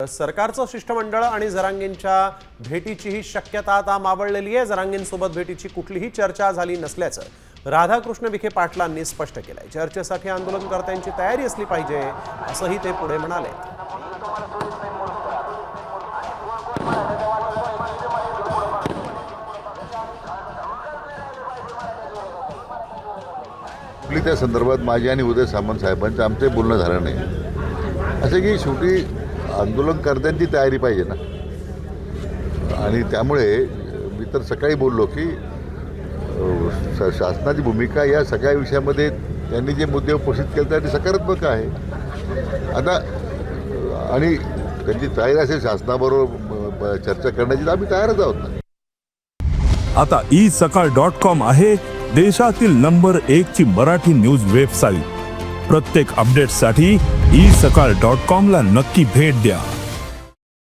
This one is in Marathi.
सरकारचं शिष्टमंडळ आणि जरांगेंच्या भेटीचीही शक्यता आता मावळलेली आहे। जरांगेंसोबत भेटीची कुठलीही चर्चा झाली नसल्याचं राधाकृष्ण विखे पाटलांनी स्पष्ट केलंय। चर्चेसाठी आंदोलनकर्त्यांची तयारी असली पाहिजे असंही ते पुढे म्हणाले। त्या संदर्भात माझी आणि उदय सामंत साहेबांचं आमचे बोलणं झालं नाही। असं की शेवटी आंदोलनकर्त्यांची तयारी पाहिजे ना, आणि त्यामुळे मी तर सकाळी बोललो की शासनाची भूमिका या सगळ्या विषयामध्ये त्यांनी जे मुद्दे उपस्थित केले त्यासाठी सकारात्मक आहे आता, आणि त्यांची तयारी असेल शासनाबरोबर चर्चा करण्याची तर आम्ही तयारच आहोत ना। आता isakal.com आहे देशातील नंबर 1 ची मराठी न्यूज वेबसाईट। प्रत्येक अपडेटसाठी isakal.com ला नक्की भेट द्या।